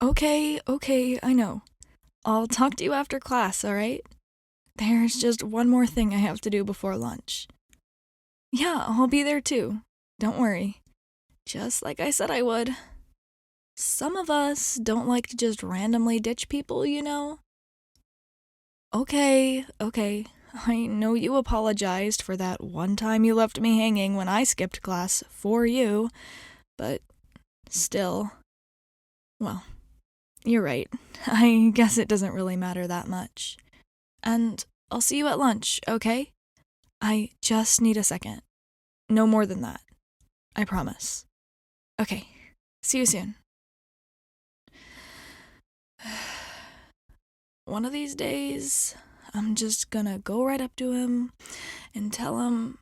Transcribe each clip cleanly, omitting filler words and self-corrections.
Okay, I know. I'll talk to you after class, alright? There's just one more thing I have to do before lunch. Yeah, I'll be there too. Don't worry. Just like I said I would. Some of us don't like to just randomly ditch people, you know? Okay. I know you apologized for that one time you left me hanging when I skipped class for you, but still. Well, you're right. I guess it doesn't really matter that much. And I'll see you at lunch, okay? I just need a second. No more than that. I promise. Okay, see you soon. One of these days, I'm just gonna go right up to him and tell him,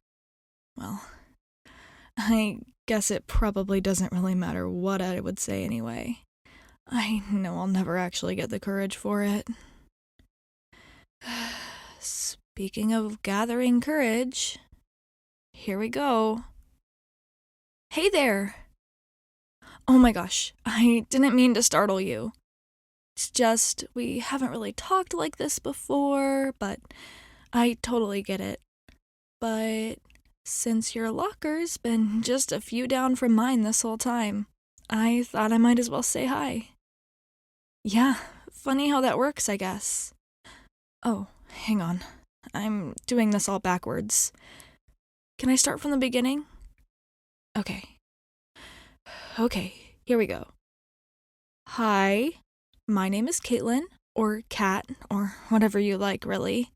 well, I guess it probably doesn't really matter what I would say anyway. I know I'll never actually get the courage for it. Speaking of gathering courage, here we go. Hey there! Oh my gosh, I didn't mean to startle you. It's just, we haven't really talked like this before, but I totally get it. But since your locker's been just a few down from mine this whole time, I thought I might as well say hi. Yeah, funny how that works, I guess. Oh, hang on. I'm doing this all backwards. Can I start from the beginning? Okay, here we go. Hi, my name is Caitlin, or Kat, or whatever you like, really.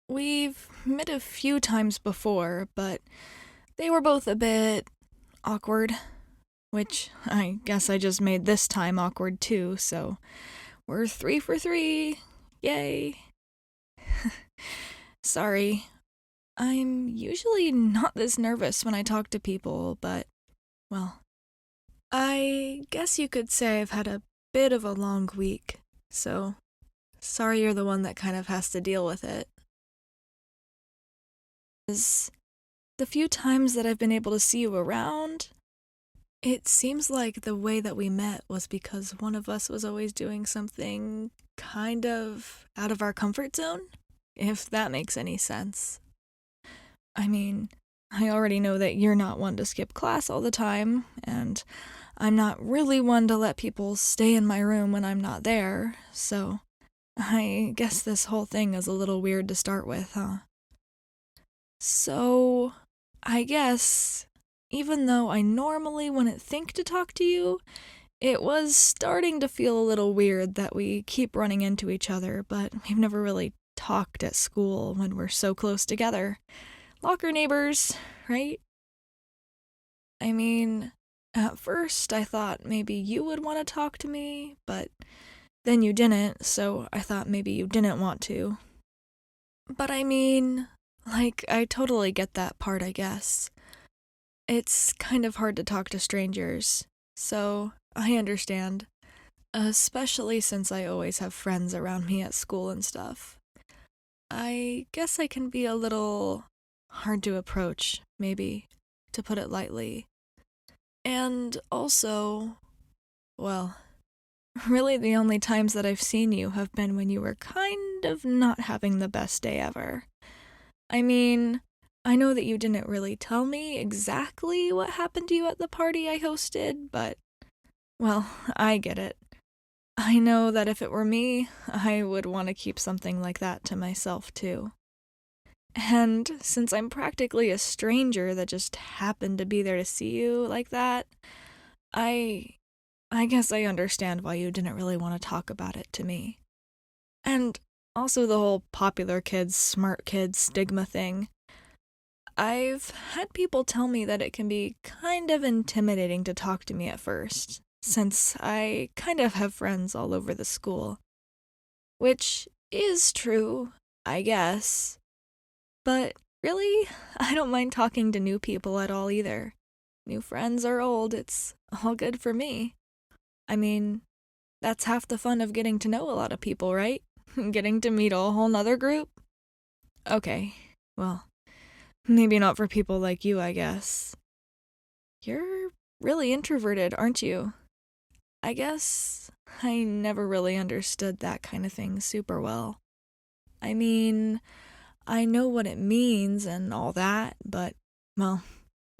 We've met a few times before, but they were both a bit awkward, which I guess I just made this time awkward too, so we're 3 for 3. Yay. Sorry. I'm usually not this nervous when I talk to people, but, well, I guess you could say I've had a bit of a long week, so sorry you're the one that kind of has to deal with it. The few times that I've been able to see you around, it seems like the way that we met was because one of us was always doing something kind of out of our comfort zone, if that makes any sense. I mean, I already know that you're not one to skip class all the time, and I'm not really one to let people stay in my room when I'm not there, so I guess this whole thing is a little weird to start with, huh? So, I guess, even though I normally wouldn't think to talk to you, it was starting to feel a little weird that we keep running into each other, but we've never really talked at school when we're so close together. Locker neighbors, right? I mean, at first I thought maybe you would want to talk to me, but then you didn't, so I thought maybe you didn't want to. But I mean, I totally get that part, I guess. It's kind of hard to talk to strangers, so I understand. Especially since I always have friends around me at school and stuff. I guess I can be a little hard to approach, maybe, to put it lightly. And also, well, really the only times that I've seen you have been when you were kind of not having the best day ever. I mean, I know that you didn't really tell me exactly what happened to you at the party I hosted, but, well, I get it. I know that if it were me, I would want to keep something like that to myself too. And since I'm practically a stranger that just happened to be there to see you like that, I I guess I understand why you didn't really want to talk about it to me. And also the whole popular kids, smart kids stigma thing. I've had people tell me that it can be kind of intimidating to talk to me at first, since I kind of have friends all over the school. Which is true, I guess. But really, I don't mind talking to new people at all either. New friends or old, it's all good for me. I mean, that's half the fun of getting to know a lot of people, right? Getting to meet a whole nother group? Okay, well, maybe not for people like you, I guess. You're really introverted, aren't you? I guess I never really understood that kind of thing super well. I mean, I know what it means and all that, but, well,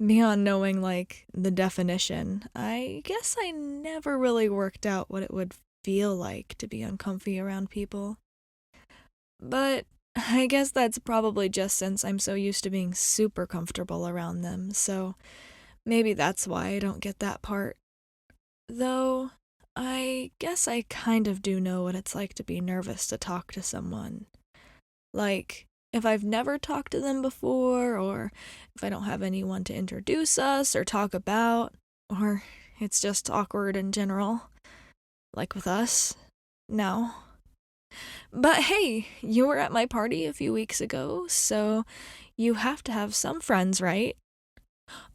beyond knowing, like, the definition, I guess I never really worked out what it would feel like to be uncomfy around people. But I guess that's probably just since I'm so used to being super comfortable around them, so maybe that's why I don't get that part. Though, I guess I kind of do know what it's like to be nervous to talk to someone. Like, if I've never talked to them before, or if I don't have anyone to introduce us or talk about, or it's just awkward in general, like with us. No. But hey, you were at my party a few weeks ago, so you have to have some friends, right?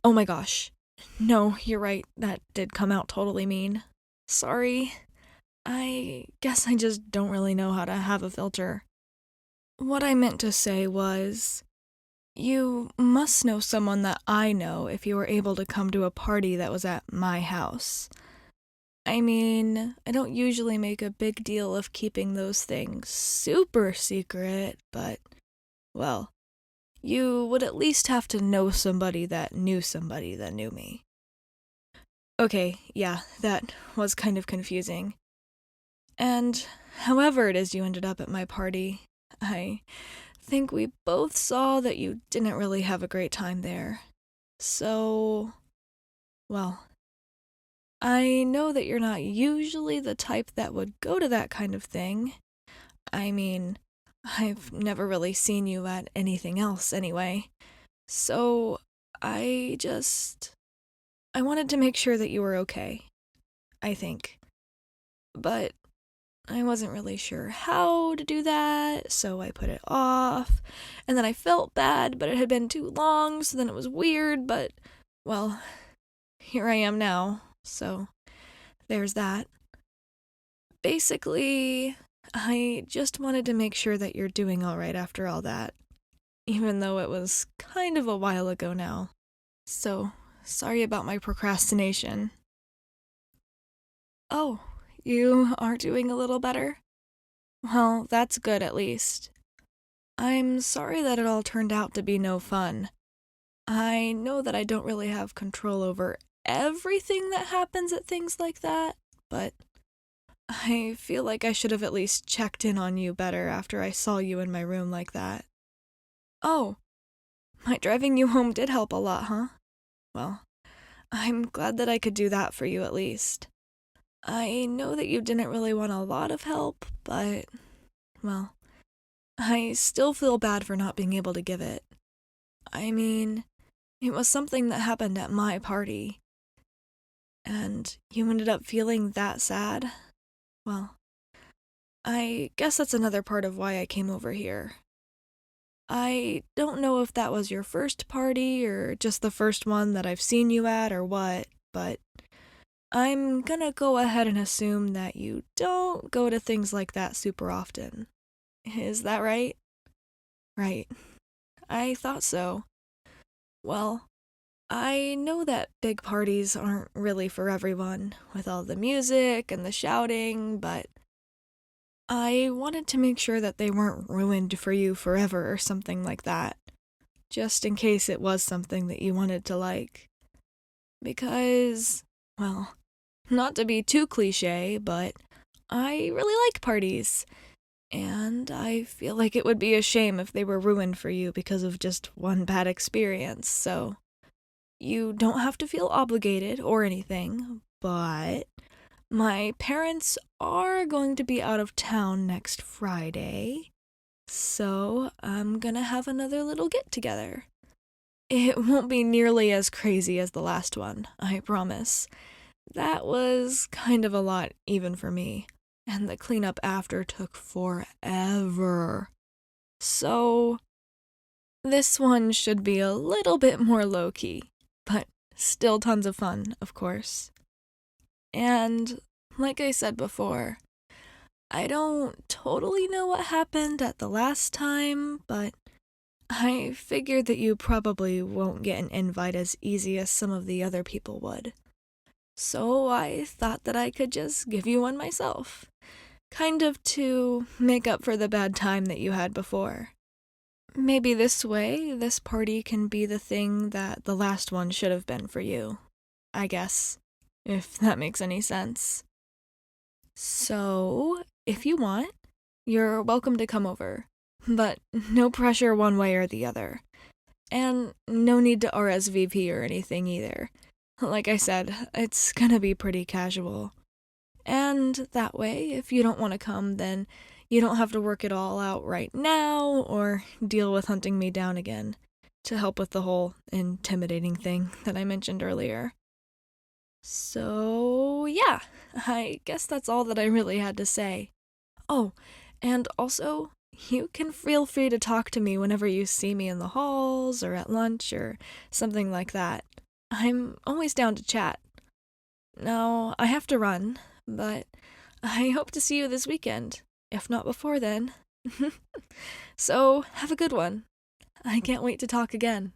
Oh my gosh. No, you're right. That did come out totally mean. Sorry. I guess I just don't really know how to have a filter. What I meant to say was, you must know someone that I know if you were able to come to a party that was at my house. I mean, I don't usually make a big deal of keeping those things super secret, but, well, you would at least have to know somebody that knew me. Okay, yeah, that was kind of confusing. And however it is you ended up at my party, I think we both saw that you didn't really have a great time there. So, well, I know that you're not usually the type that would go to that kind of thing. I mean, I've never really seen you at anything else anyway. So, I just. I wanted to make sure that you were okay, I think. But I wasn't really sure how to do that, so I put it off. And then I felt bad, but it had been too long, so then it was weird, but, well, here I am now, so there's that. Basically, I just wanted to make sure that you're doing alright after all that, even though it was kind of a while ago now. So, sorry about my procrastination. Oh, you are doing a little better? Well, that's good at least. I'm sorry that it all turned out to be no fun. I know that I don't really have control over everything that happens at things like that, but I feel like I should have at least checked in on you better after I saw you in my room like that. Oh, my driving you home did help a lot, huh? Well, I'm glad that I could do that for you at least. I know that you didn't really want a lot of help, but, well, I still feel bad for not being able to give it. I mean, it was something that happened at my party, and you ended up feeling that sad. Well, I guess that's another part of why I came over here. I don't know if that was your first party or just the first one that I've seen you at or what, but I'm gonna go ahead and assume that you don't go to things like that super often. Is that right? Right. I thought so. Well, I know that big parties aren't really for everyone, with all the music and the shouting, but I wanted to make sure that they weren't ruined for you forever or something like that, just in case it was something that you wanted to like. Because, well, not to be too cliche, but I really like parties, and I feel like it would be a shame if they were ruined for you because of just one bad experience, so you don't have to feel obligated or anything, but my parents are going to be out of town next Friday, so I'm gonna have another little get together. It won't be nearly as crazy as the last one, I promise. That was kind of a lot even for me, and the cleanup after took forever. So, this one should be a little bit more low-key, but still tons of fun, of course. And, like I said before, I don't totally know what happened at the last time, but I figured that you probably won't get an invite as easy as some of the other people would. So I thought that I could just give you one myself. Kind of to make up for the bad time that you had before. Maybe this way, this party can be the thing that the last one should have been for you. I guess. If that makes any sense. So, if you want, you're welcome to come over. But no pressure one way or the other. And no need to RSVP or anything either. Like I said, it's gonna be pretty casual. And that way, if you don't want to come, then you don't have to work it all out right now or deal with hunting me down again to help with the whole intimidating thing that I mentioned earlier. So, yeah, I guess that's all that I really had to say. Oh, and also, you can feel free to talk to me whenever you see me in the halls or at lunch or something like that. I'm always down to chat. Now, I have to run, but I hope to see you this weekend, if not before then. So, have a good one. I can't wait to talk again.